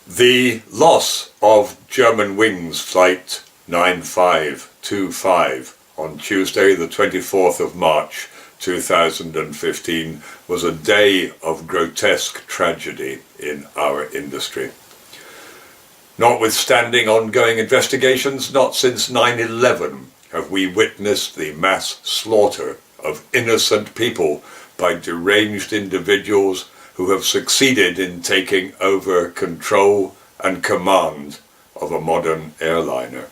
The loss of Germanwings Flight 9525 on Tuesday the 24th of March 2015 was a day of grotesque tragedy in our industry. Notwithstanding ongoing investigations, not since 9/11 have we witnessed the mass slaughter of innocent people by deranged individuals who have succeeded in taking over control and command of a modern airliner.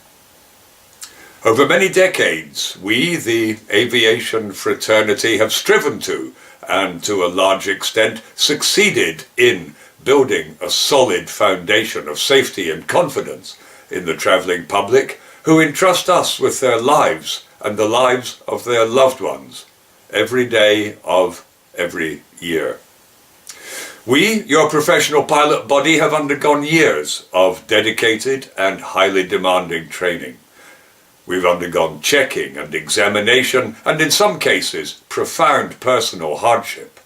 Over many decades, we, the aviation fraternity, have striven to, and to a large extent succeeded in, building a solid foundation of safety and confidence in the travelling public who entrust us with their lives and the lives of their loved ones every day of every year. We, your professional pilot body, have undergone years of dedicated and highly demanding training. We've undergone checking and examination, and in some cases, profound personal hardship.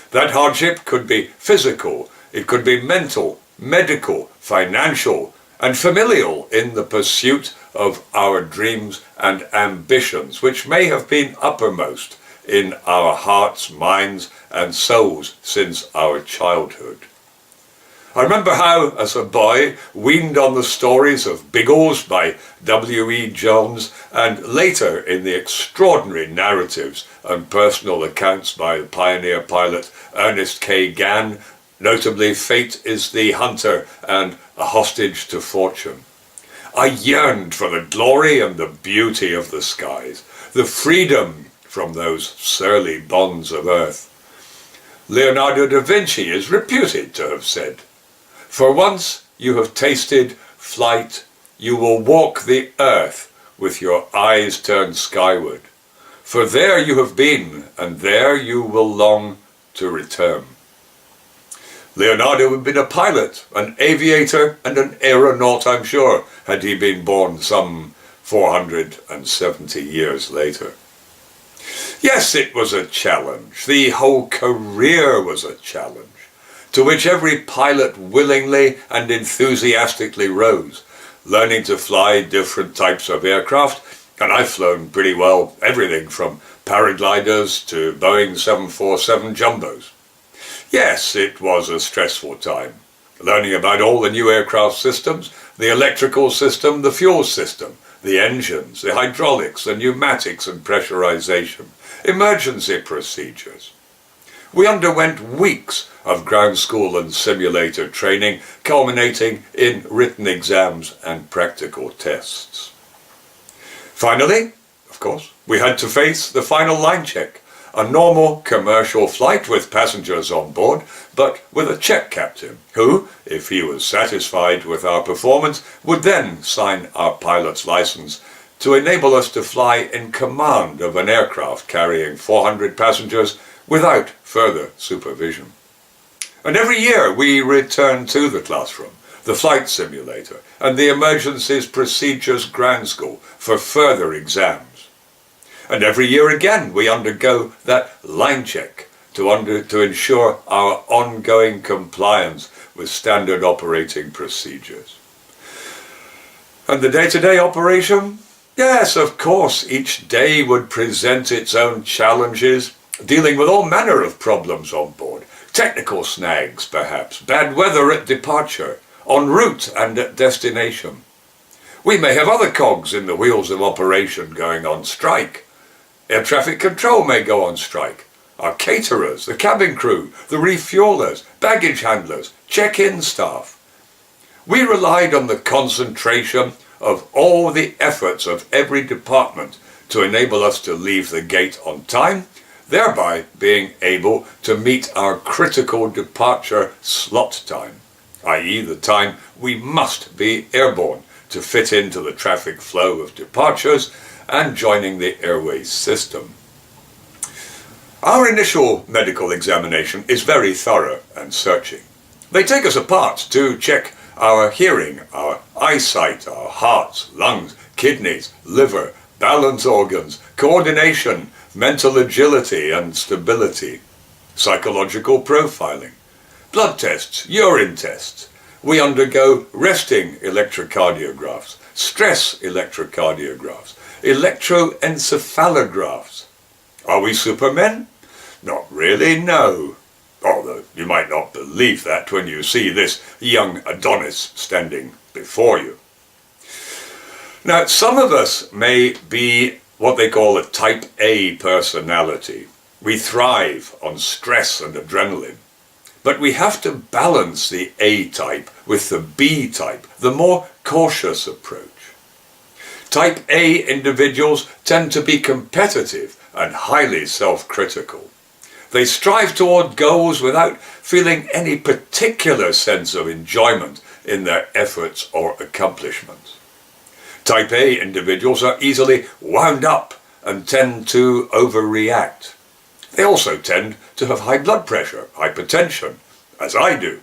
That hardship could be physical, it could be mental, medical, financial, and familial in the pursuit of our dreams and ambitions, which may have been uppermost in our hearts, minds, and souls since our childhood. I remember how, as a boy, weaned on the stories of Biggles by W.E. Jones, and later in the extraordinary narratives and personal accounts by the pioneer pilot Ernest K. Gann, notably Fate is the Hunter and A Hostage to Fortune. I yearned for the glory and the beauty of the skies, the freedom from those surly bonds of earth. Leonardo da Vinci is reputed to have said, "For once you have tasted flight, you will walk the earth with your eyes turned skyward. For there you have been, and there you will long to return." Leonardo had been a pilot, an aviator, and an aeronaut, I'm sure, had he been born some 470 years later. Yes, it was a challenge. The whole career was a challenge, to which every pilot willingly and enthusiastically rose, learning to fly different types of aircraft, and I've flown pretty well everything from paragliders to Boeing 747 jumbos. Yes, it was a stressful time, learning about all the new aircraft systems, the electrical system, the fuel system, the engines, the hydraulics, the pneumatics and pressurization, emergency procedures. We underwent weeks of ground school and simulator training, culminating in written exams and practical tests. Finally, of course, we had to face the final line check, a normal commercial flight with passengers on board, but with a check captain who, if he was satisfied with our performance, would then sign our pilot's license to enable us to fly in command of an aircraft carrying 400 passengers without further supervision. And every year we return to the classroom, the flight simulator, and the emergencies procedures ground school for further exams. And every year again we undergo that line check to ensure our ongoing compliance with standard operating procedures. And the day-to-day operation? Yes, of course, each day would present its own challenges, dealing with all manner of problems on board. Technical snags, perhaps, bad weather at departure, en route and at destination. We may have other cogs in the wheels of operation going on strike. Air traffic control may go on strike. Our caterers, the cabin crew, the refuelers, baggage handlers, check-in staff. We relied on the concentration of all the efforts of every department to enable us to leave the gate on time, thereby being able to meet our critical departure slot time, i.e. the time we must be airborne to fit into the traffic flow of departures and joining the airways system. Our initial medical examination is very thorough and searching. They take us apart to check our hearing, our eyesight, our hearts, lungs, kidneys, liver, balance organs, coordination, mental agility and stability, psychological profiling, blood tests, urine tests. We undergo resting electrocardiographs, stress electrocardiographs, electroencephalographs. Are we supermen? Not really, no. Although you might not believe that when you see this young Adonis standing before you. Now, some of us may be what they call a type A personality. We thrive on stress and adrenaline. But we have to balance the A type with the B type, the more cautious approach. Type A individuals tend to be competitive and highly self-critical. They strive toward goals without feeling any particular sense of enjoyment in their efforts or accomplishments. Type A individuals are easily wound up and tend to overreact. They also tend to have high blood pressure, hypertension, as I do.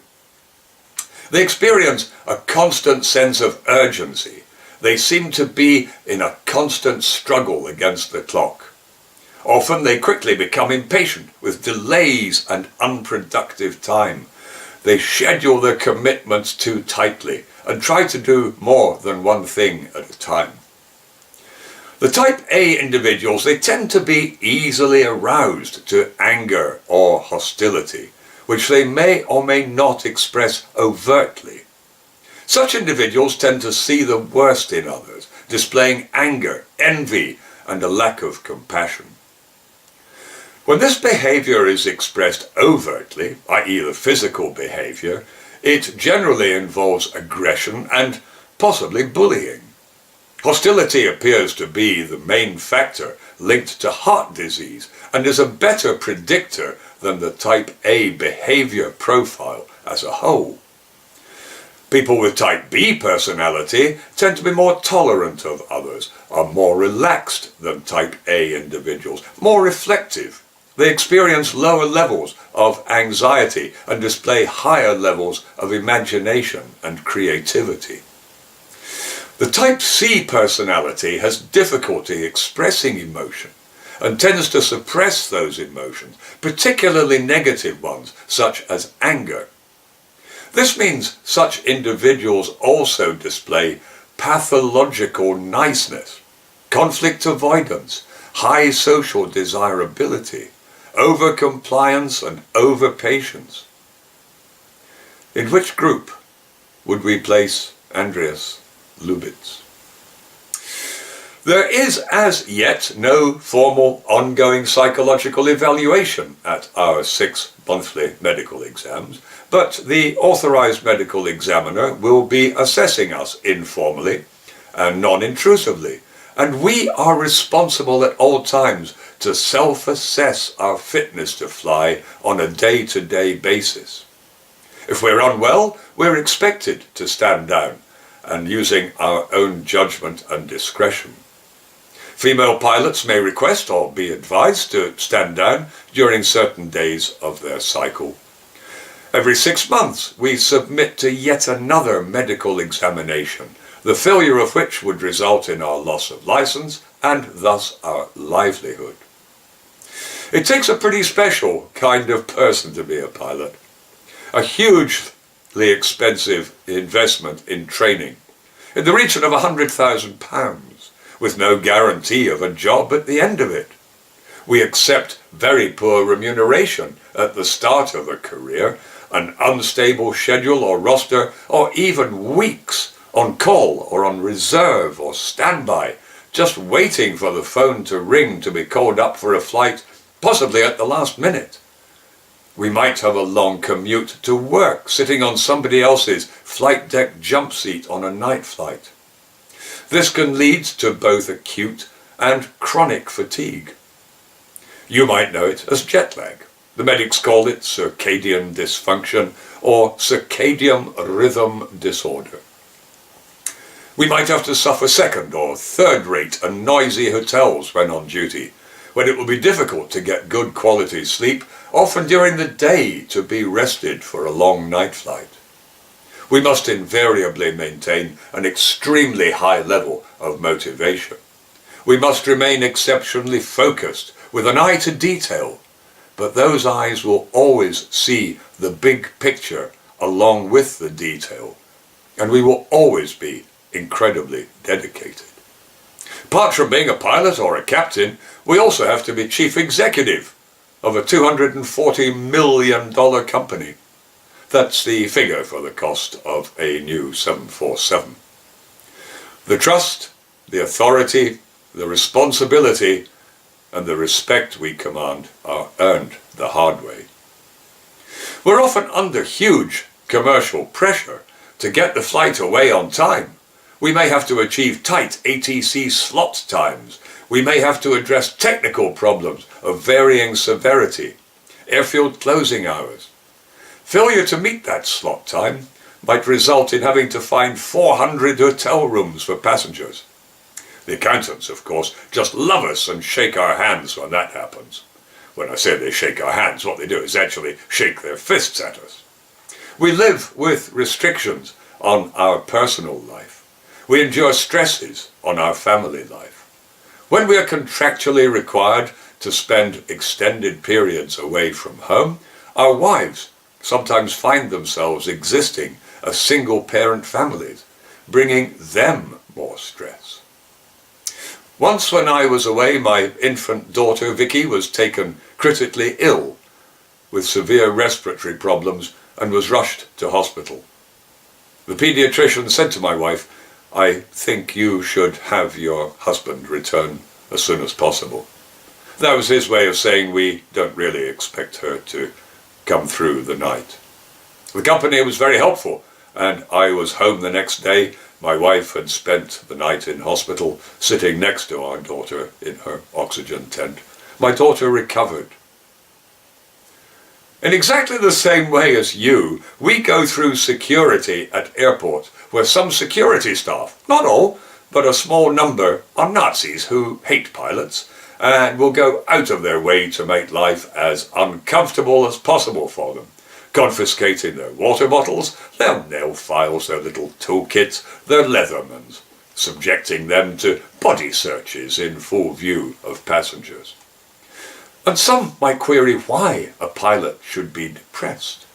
They experience a constant sense of urgency. They seem to be in a constant struggle against the clock. Often they quickly become impatient with delays and unproductive time. They schedule their commitments too tightly and try to do more than one thing at a time. The type A individuals, they tend to be easily aroused to anger or hostility, which they may or may not express overtly. Such individuals tend to see the worst in others, displaying anger, envy, and a lack of compassion. When this behavior is expressed overtly, i.e. the physical behavior, it generally involves aggression and possibly bullying. Hostility appears to be the main factor linked to heart disease and is a better predictor than the type A behavior profile as a whole. People with type B personality tend to be more tolerant of others, are more relaxed than type A individuals, more reflective. They experience lower levels of anxiety and display higher levels of imagination and creativity. The type C personality has difficulty expressing emotion and tends to suppress those emotions, particularly negative ones such as anger. This means such individuals also display pathological niceness, conflict avoidance, high social desirability, over-compliance and over-patience. In which group would we place Andreas Lubitz? There is as yet no formal ongoing psychological evaluation at our 6 monthly medical exams, but the authorized medical examiner will be assessing us informally and non-intrusively, and we are responsible at all times to self-assess our fitness to fly on a day-to-day basis. If we're unwell, we're expected to stand down and using our own judgment and discretion. Female pilots may request or be advised to stand down during certain days of their cycle. Every 6 months, we submit to yet another medical examination, the failure of which would result in our loss of license and thus our livelihood. It takes a pretty special kind of person to be a pilot. A hugely expensive investment in training, in the region of £100,000, with no guarantee of a job at the end of it. We accept very poor remuneration at the start of a career, an unstable schedule or roster, or even weeks on call or on reserve or standby, just waiting for the phone to ring to be called up for a flight, possibly at the last minute. We might have a long commute to work, sitting on somebody else's flight deck jump seat on a night flight. This can lead to both acute and chronic fatigue. You might know it as jet lag. The medics call it circadian dysfunction or circadian rhythm disorder. We might have to suffer second or third-rate and noisy hotels when on duty, when it will be difficult to get good quality sleep, often during the day to be rested for a long night flight. We must invariably maintain an extremely high level of motivation. We must remain exceptionally focused with an eye to detail. but those eyes will always see the big picture along with the detail, and we will always be incredibly dedicated. Apart from being a pilot or a captain, we also have to be chief executive of a $240 million company. That's the figure for the cost of a new 747. The trust, the authority, the responsibility, and the respect we command are earned the hard way. We're often under huge commercial pressure to get the flight away on time. We may have to achieve tight ATC slot times. We may have to address technical problems of varying severity, airfield closing hours. Failure to meet that slot time might result in having to find 400 hotel rooms for passengers. The accountants, of course, just love us and shake our hands when that happens. When I say they shake our hands, what they do is actually shake their fists at us. We live with restrictions on our personal life. We endure stresses on our family life. When we are contractually required to spend extended periods away from home, our wives sometimes find themselves existing as single-parent families, bringing them more stress. Once when I was away, my infant daughter Vicky was taken critically ill with severe respiratory problems and was rushed to hospital. The paediatrician said to my wife, "I think you should have your husband return as soon as possible." That was his way of saying we don't really expect her to come through the night. The company was very helpful, and I was home the next day. My wife had spent the night in hospital, sitting next to our daughter in her oxygen tent. My daughter recovered. In exactly the same way as you, we go through security at airports, where some security staff, not all, but a small number, are Nazis who hate pilots and will go out of their way to make life as uncomfortable as possible for them, confiscating their water bottles, their nail files, their little toolkits, their Leathermans, subjecting them to body searches in full view of passengers. And some might query why a pilot should be depressed.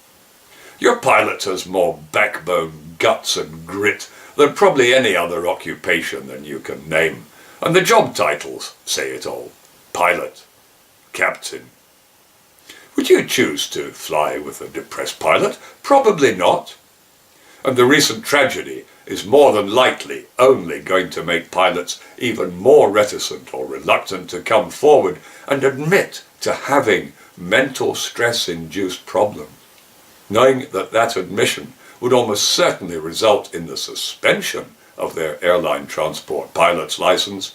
Your pilot has more backbone, guts and grit than probably any other occupation than you can name, and the job titles say it all. Pilot, captain. Would you choose to fly with a depressed pilot? Probably not. And the recent tragedy is more than likely only going to make pilots even more reticent or reluctant to come forward and admit to having mental stress-induced problems, knowing that that admission would almost certainly result in the suspension of their airline transport pilot's license,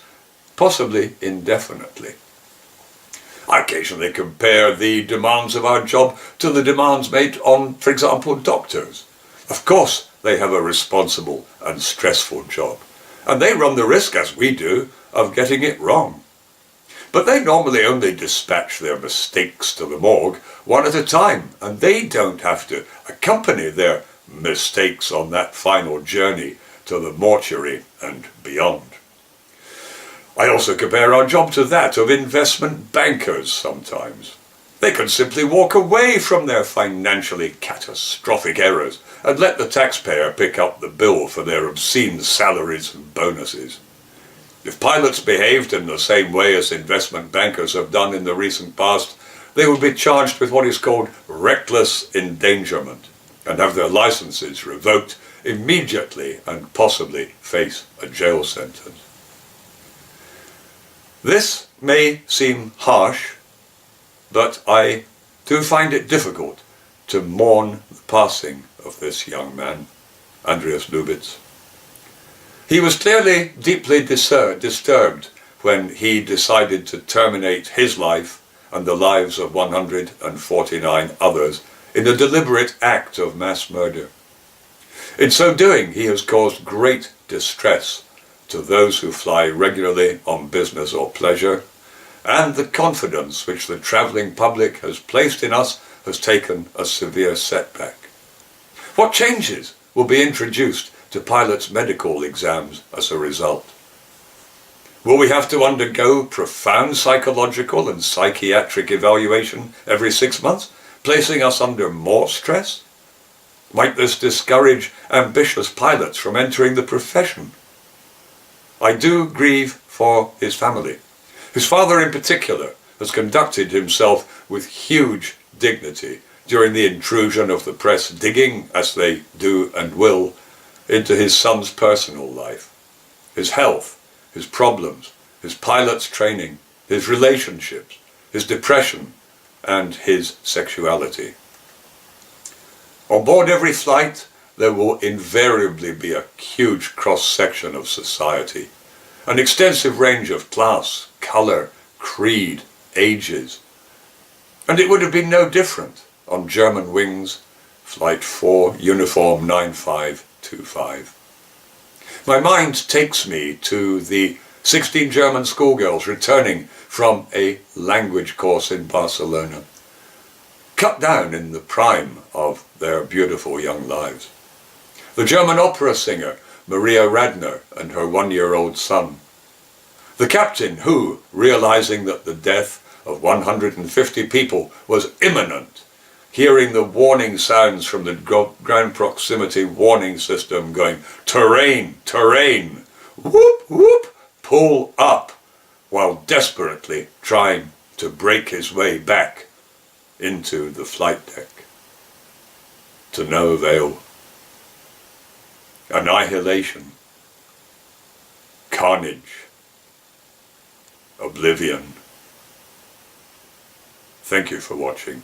possibly indefinitely. I occasionally compare the demands of our job to the demands made on, for example, doctors. Of course, they have a responsible and stressful job, and they run the risk, as we do, of getting it wrong. But they normally only dispatch their mistakes to the morgue one at a time, and they don't have to accompany their mistakes on that final journey to the mortuary and beyond. I also compare our job to that of investment bankers sometimes. They can simply walk away from their financially catastrophic errors and let the taxpayer pick up the bill for their obscene salaries and bonuses. If pilots behaved in the same way as investment bankers have done in the recent past, they would be charged with what is called reckless endangerment and have their licenses revoked immediately and possibly face a jail sentence. This may seem harsh, but I do find it difficult to mourn the passing of this young man, Andreas Lubitz. He was clearly deeply disturbed when he decided to terminate his life and the lives of 149 others in a deliberate act of mass murder. In so doing, he has caused great distress to those who fly regularly on business or pleasure, and the confidence which the travelling public has placed in us has taken a severe setback. What changes will be introduced to pilots' medical exams as a result? Will we have to undergo profound psychological and psychiatric evaluation every 6 months, placing us under more stress? Might this discourage ambitious pilots from entering the profession? I do grieve for his family, whose father in particular has conducted himself with huge dignity during the intrusion of the press, digging, as they do and will, into his son's personal life, his health, his problems, his pilot's training, his relationships, his depression, and his sexuality. On board every flight, there will invariably be a huge cross-section of society, an extensive range of class, colour, creed, ages. And it would have been no different on German wings, Flight 4, Uniform 9525. My mind takes me to the 16 German schoolgirls returning from a language course in Barcelona, cut down in the prime of their beautiful young lives. The German opera singer Maria Radner and her 1-year-old son. The captain who, realizing that the death of 150 people was imminent, hearing the warning sounds from the ground proximity warning system going, terrain, terrain, whoop, whoop, pull up, while desperately trying to break his way back into the flight deck. To no avail. Annihilation, carnage, oblivion. Thank you for watching.